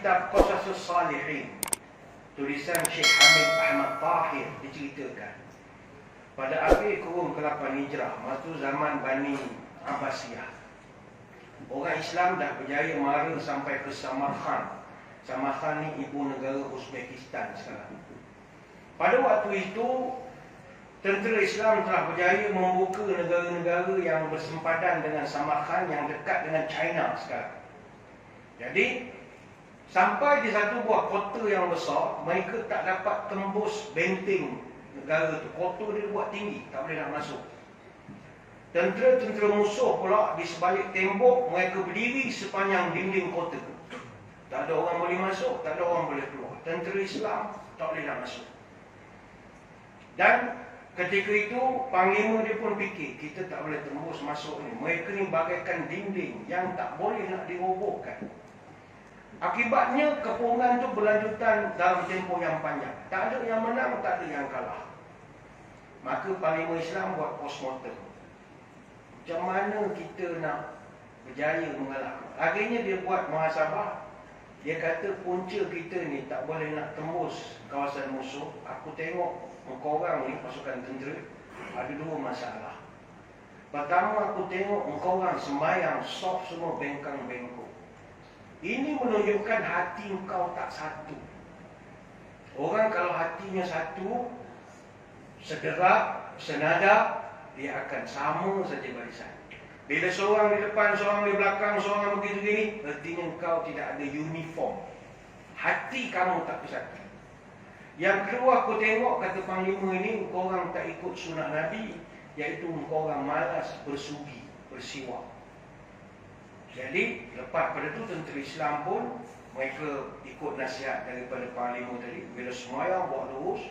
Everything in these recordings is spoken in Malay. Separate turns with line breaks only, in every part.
kitab Qasasus Salihin, tulisan Syekh Hamid Ahmad Tahir, diceritakan pada akhir kurun ke-8 Hijrah, masa zaman Bani Abbasiyah, orang Islam dah berjaya mara sampai ke Samarkand. Samarkand ni ibu negara Uzbekistan sekarang. Pada waktu itu, tentera Islam telah berjaya membuka negara-negara yang bersempadan dengan Samarkand yang dekat dengan China sekarang. Jadi, sampai di satu buah kota yang besar, mereka tak dapat tembus benteng negara tu. Kota dia buat tinggi, tak boleh nak masuk. Tentera-tentera musuh pula di sebalik tembok, mereka berdiri sepanjang dinding kota. Tak ada orang boleh masuk, tak ada orang boleh keluar. Tentera Islam tak boleh nak masuk. Dan ketika itu, panglima dia pun fikir, kita tak boleh tembus masuk ni. Mereka ni bagaikan dinding yang tak boleh nak dirobohkan. Akibatnya, kepungan tu berlanjutan dalam tempoh yang panjang. Tak ada yang menang, tak ada yang kalah. Maka panglima Islam buat postmortem. Macam mana kita nak berjaya mengalahkan? Akhirnya dia buat muhasabah. Dia kata punca kita ni tak boleh nak tembus kawasan musuh. Aku tengok engkau orang ni, pasukan tentera, ada dua masalah. Pertama, aku tengok engkau orang sembahyang soft semua bengkang-bengkok. Ini menunjukkan hati engkau tak satu. Orang kalau hatinya satu, sederak, senada, dia akan sama saja barisan. Bila seorang di depan, seorang di belakang, seorang begitu gini, artinya engkau tidak ada uniform. Hati kamu tak bersatu. Yang kedua, aku tengok, kata panglima ini, engkau orang tak ikut sunnah Nabi, iaitu engkau orang malas bersugi, bersiwak. Jadi, lepas pada itu, tentera Islam pun, mereka ikut nasihat daripada panglima tadi. Bila semuanya buat lurus,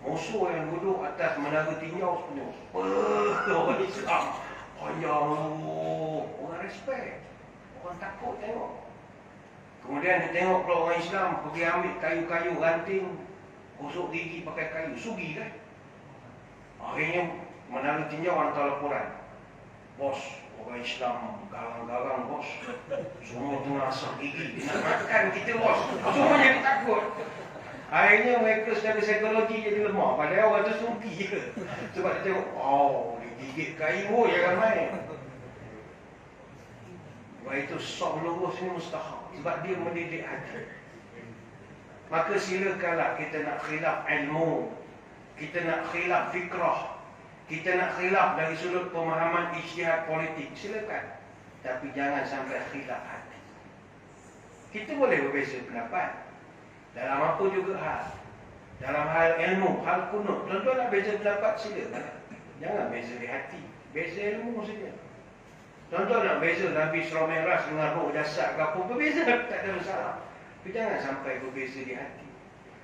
musuh yang duduk atas menara tinjau sepenuh. Orang Islam. Orang respect. Orang takut tengok. Kemudian dia tengok kalau orang Islam pergi ambil kayu-kayu ranting, gosok gigi pakai kayu. Sugi kan? Akhirnya menara tinjau hantar laporan. Bos, orang Islam garang-garang bos. Semua tengah asap gigi. Dia nak makan kita bos. Semua jadi takut. Akhirnya mereka secara psikologi jadi lemah. Padahal orang tu sugi je. Sebab dia tengok, dia gigit kayu, jangan main. Sebab itu sok lurus ni mustahak. Sebab dia mendidik hati. Maka silakanlah kita nak khilaf ilmu. Kita nak khilaf fikrah. Kita nak khilaf dari sudut pemahaman ijtihad politik. Silakan. Tapi jangan sampai khilaf hati. Kita boleh berbeza pendapat. Dalam apa juga hal. Dalam hal ilmu, hal kunut. Tuan-tuan nak beza pendapat, silakan. Jangan beza di hati. Beza ilmu saja. Tuan-tuan nak beza Nabi Surah Mi'raj dengan roh jasad ke apa, berbeza, tak ada masalah. Tapi jangan sampai berbeza di hati.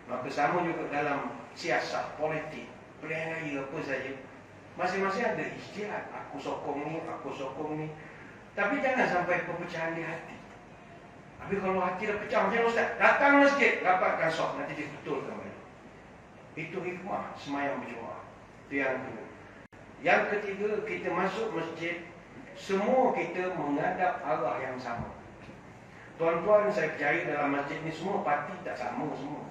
Maka sama juga dalam siasat, politik, pilihan raya apa saja. Masing-masing ada ijtihad. Aku sokong ni, aku sokong ni. Tapi jangan sampai perpecahan di hati. Tapi kalau hati dah pecah macam Ustaz, datang masjid, dapatkan soft, nanti dia betulkan balik. Itu hikmah semayang berjemaah. Itu yang kedua. Yang ketiga, kita masuk masjid, semua kita menghadap arah yang sama. Tuan-tuan, saya percaya dalam masjid ni semua parti tak sama semua.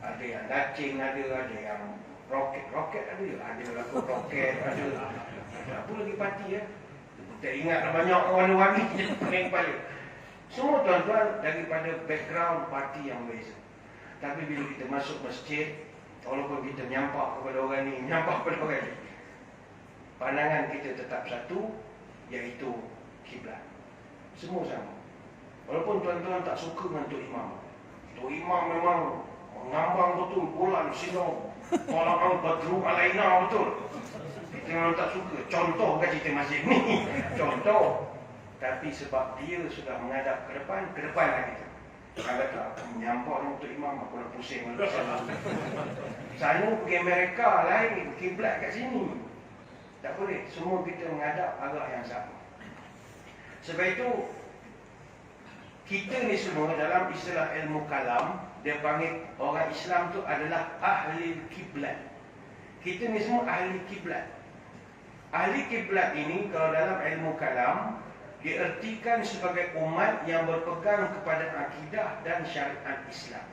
Ada yang dacing, ada yang roket ada lagu roket, ada apa lagi parti ya. Tak ingat banyak warna-warni je pening kepala. Semua tuan-tuan daripada background parti yang berbeza. Tapi bila kita masuk masjid, walaupun kita menyampak kepada orang ni, menyampak kepada orang ni, pandangan kita tetap satu, iaitu kiblat. Semua sama. Walaupun tuan-tuan tak suka dengan Tok Imam. Tok Imam memang mengambang betul, bulan, sinar, tolak badru alaina betul. Kita memang tak suka. Contoh kan cerita masjid ni. Contoh. Tapi sebab dia sudah menghadap ke depanlah kita. Kalau tak, aku menyampak untuk imam, aku dah pusing. Sana pergi Amerika lain, kiblat kat sini. Tak boleh. Semua kita menghadap arah yang sama. Sebab itu, kita ni semua dalam istilah ilmu kalam, dia panggil orang Islam tu adalah ahli kiblat. Kita ni semua ahli kiblat. Ahli kiblat ini kalau dalam ilmu kalam, diertikan sebagai umat yang berpegang kepada akidah dan syariat Islam.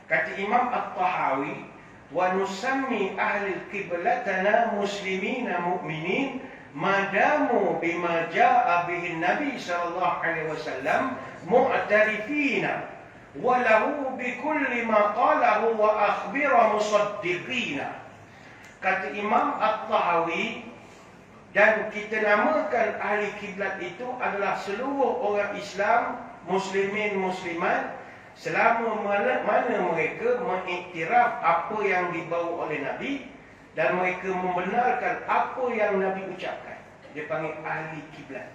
Kata Imam At-Tahawi, wa nusammi ahli qiblatana muslimina mu'minin madamu bima jaa bihi Nabi sallallahu alaihi wasallam mu'tarifina wa lahu bi kulli ma qalahu wa akhbira musaddiqina. Kata Imam At-Tahawi, dan kita namakan ahli kiblat itu adalah seluruh orang Islam, muslimin muslimat, selama mana mereka mengiktiraf apa yang dibawa oleh Nabi dan mereka membenarkan apa yang Nabi ucapkan. Dia panggil ahli kiblat.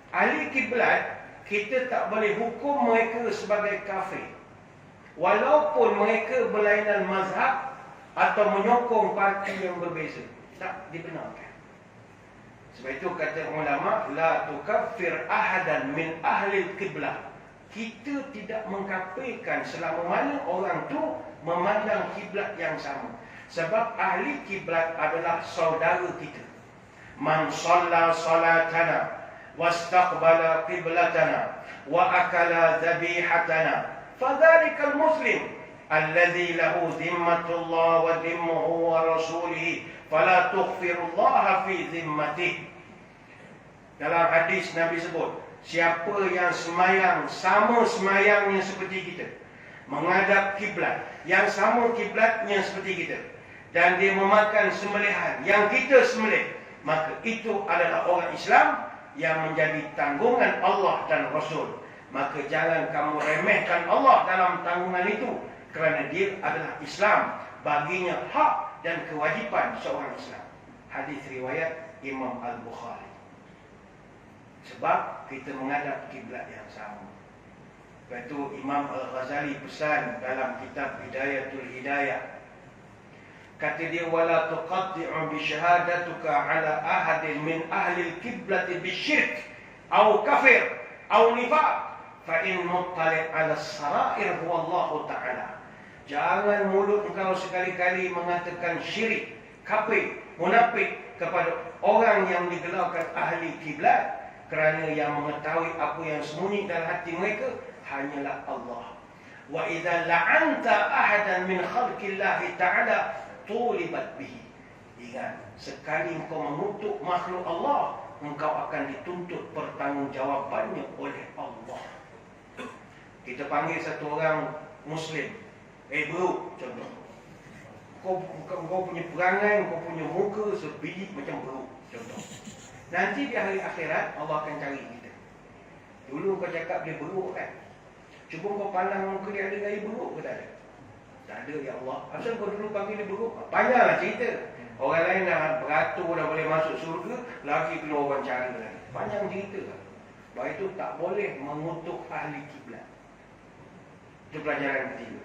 Ahli kiblat, kita tak boleh hukum mereka sebagai kafir, walaupun mereka berlainan mazhab atau menyokong parti yang berbeza. Tak dibenarkan. Sebab itu kata ulama, la tukaffir ahadan min ahli qiblah. Kita tidak mengkafirkan selama mana orang tu memandang kiblat yang sama. Sebab ahli kiblat adalah saudara kita. Man shalla salatana wastaqbala qiblatana wa akala dhabihatana fadhalikal muslim alladhi lahu dhimmatullah wa dhimmuhu wa rasulihi fala tughfirullaha fi dhimmatih. Dalam hadis Nabi sebut, siapa yang semayang sama semayangnya seperti kita, menghadap kiblat yang sama kiblatnya seperti kita, dan dia memakan sembelihan yang kita sembelih, maka itu adalah orang Islam yang menjadi tanggungan Allah dan Rasul. Maka jangan kamu remehkan Allah dalam tanggungan itu, kerana dia adalah Islam, baginya hak dan kewajipan seorang Islam. Hadis riwayat Imam Al-Bukhari. Sebab kita menghadap kiblat yang sama. Lepas itu Imam Al-Ghazali pesan dalam kitab Hidayatul Hidayah. Kata dia, wala tuqatti'u bi syahadatuka ala ahadin min ahli al-qiblat bisyirk aw kafir aw nifaq fa in muttali' ala as-sarair huwa Allah Ta'ala. Jangan mulut engkau sekali-kali mengatakan syirik, kafir, munafik kepada orang yang digelarkan ahli kiblat, kerana yang mengetahui apa yang sembunyi dalam hati mereka hanyalah Allah. Wa idza la'anta ahadan min khalqillahi ta'ala tulibat bihi. Ingat, sekali engkau mengutuk makhluk Allah, engkau akan dituntut pertanggungjawabannya oleh Allah. Kita panggil satu orang Muslim, bro, contoh. Kau punya perangai, kau punya muka sebiji macam bro, contoh. Nanti di hari akhirat Allah akan cari kita. Dulu kau cakap dia buruk kan? Cuba kau pandang muka dia ada gaya buruk ke tak ada? Tak ada, ya Allah. Asal kau dulu panggil dia buruk? Panjanglah cerita. Orang lain dah beratur, dah boleh masuk surga, lagi kena orang cari lagi. Panjang cerita lah. Sebab itu tak boleh mengutuk ahli kiblat. Itu pelajaran ketiga.